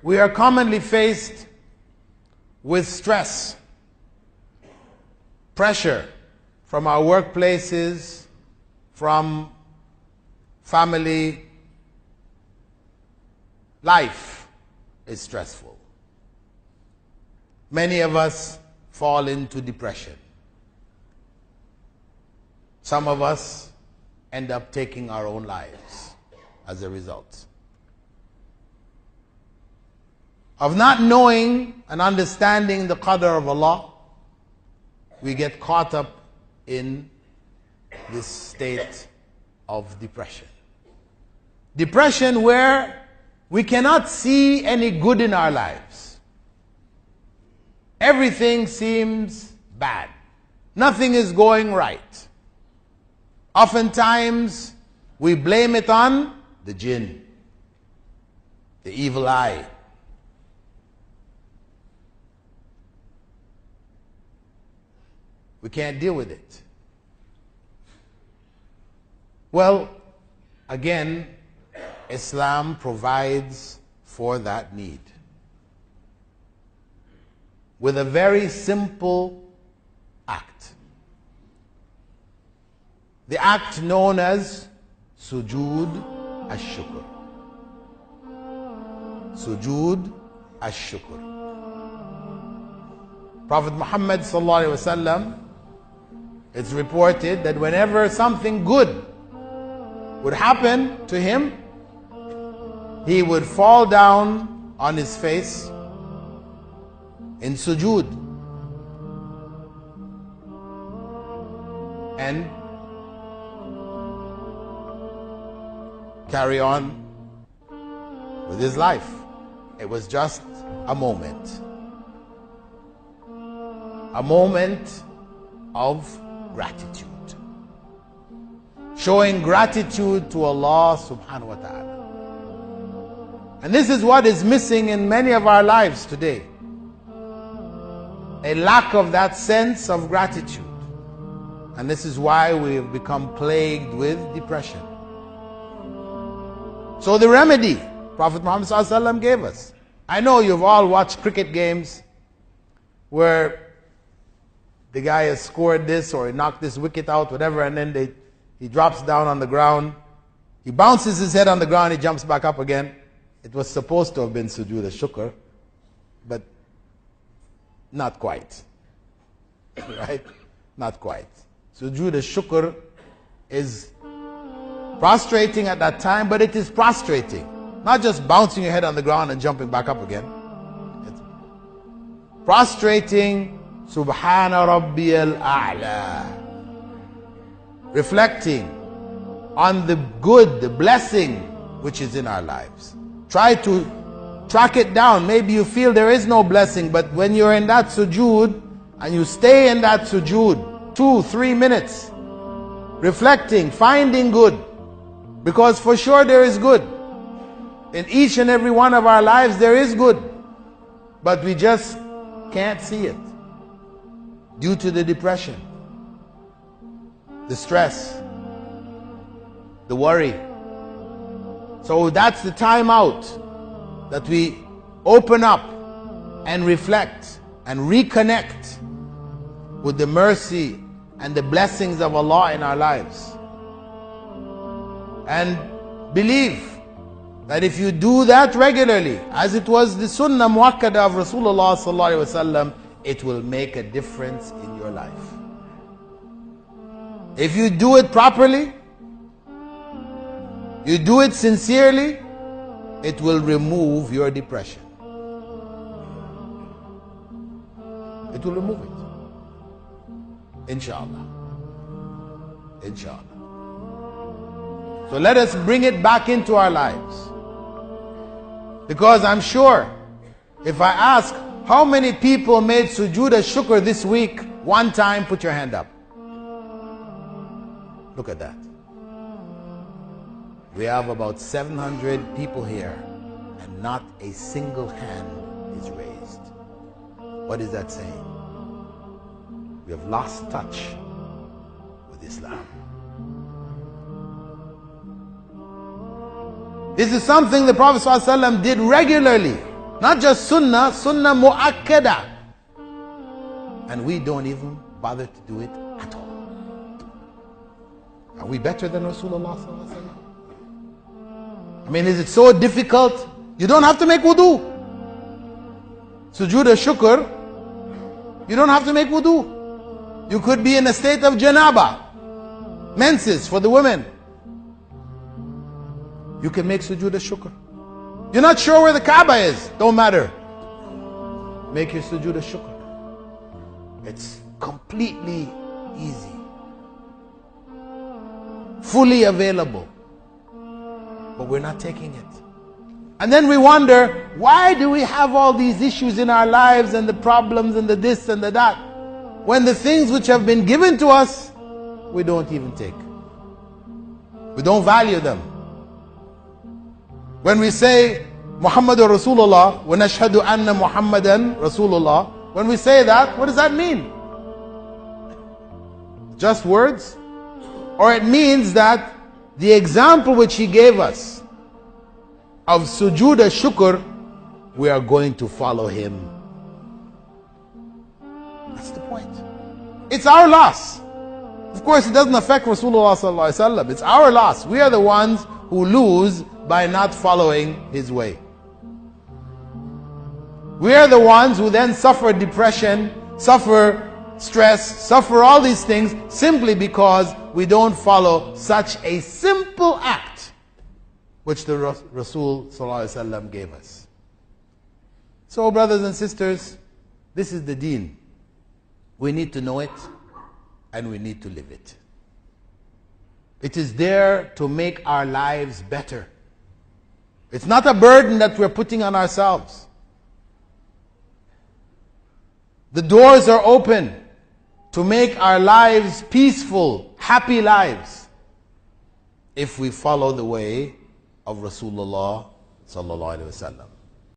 We are commonly faced with stress, pressure from our workplaces, from family. Life is stressful. Many of us fall into depression. Some of us end up taking our own lives as a result of not knowing and understanding the qadr of Allah. We get caught up in this state of depression. Depression where we cannot see any good in our lives. Everything seems bad. Nothing is going right. Oftentimes, we blame it on the jinn, the evil eye. We can't deal with it. Well, again, Islam provides for that need with a very simple act. The act known as sujood ash-shukr. Sujood ash-shukr. Prophet Muhammad sallallahu alaihi wasallam, it's reported that whenever something good would happen to him, he would fall down on his face in sujood and carry on with his life. It was just a moment. A moment of gratitude. Showing gratitude to Allah subhanahu wa ta'ala. And this is what is missing in many of our lives today. A lack of that sense of gratitude. And this is why we have become plagued with depression. So the remedy Prophet Muhammad ﷺ gave us. I know you've all watched cricket games where the guy has scored this or he knocked this wicket out, whatever, and then he drops down on the ground. He bounces his head on the ground, he jumps back up again. It was supposed to have been sujood al-shukr, but not quite. Right? Not quite. Sujood al-shukr is prostrating at that time, but it is prostrating. Not just bouncing your head on the ground and jumping back up again. It's prostrating, Subhana Rabbiyal A'la. Reflecting on the good, the blessing which is in our lives. Try to track it down. Maybe you feel there is no blessing, but when you're in that sujood and you stay in that sujood 2-3 minutes, reflecting, finding good, because for sure there is good. In each and every one of our lives there is good, but we just can't see it due to the depression, the stress, the worry. So that's the time out that we open up and reflect and reconnect with the mercy and the blessings of Allah in our lives. And believe that if you do that regularly, as it was the sunnah muakkada of Rasulullah sallallahu alaihi wasallam, it will make a difference in your life. If you do it properly, you do it sincerely, it will remove your depression. It will remove it. Inshallah. Inshallah. So let us bring it back into our lives. Because I'm sure, if I ask how many people made sujood al-shukr this week, one time, put your hand up. Look at that. We have about 700 people here, and not a single hand is raised. What is that saying? We have lost touch with Islam. This is something the Prophet ﷺ did regularly. Not just sunnah, sunnah mu'akkada. And we don't even bother to do it at all. Are we better than Rasulullah sallallahu alaihi wasallam? I mean, is it so difficult? You don't have to make wudu. Sujood al-shukr, you don't have to make wudu. You could be in a state of janaba, menses for the women. You can make sujood al-shukr. You're not sure where the Kaaba is, don't matter. Make your sujood al-shukr. It's completely easy, fully available, but we're not taking it. And then we wonder, why do we have all these issues in our lives and the problems and the this and the that, when the things which have been given to us, we don't even take. We don't value them. When we say Muhammadur Rasulullah, wa nashhadu anna Muhammadan Rasulullah, when we say that, what does that mean? Just words? Or it means that the example which he gave us of sujood al-shukr, we are going to follow him. That's the point. It's our loss. Of course, it doesn't affect Rasulullah sallallahu alaihi wasallam. It's our loss. We are the ones who lose by not following his way. We are the ones who then suffer depression, suffer stress, suffer all these things simply because we don't follow such a simple act which the Rasul sallallahu alaihi wasallam gave us. So, brothers and sisters, this is the deen. We need to know it and we need to live it. It is there to make our lives better. It's not a burden that we're putting on ourselves. The doors are open to make our lives peaceful, happy lives, if we follow the way of Rasulullah sallallahu alaihi wasallam.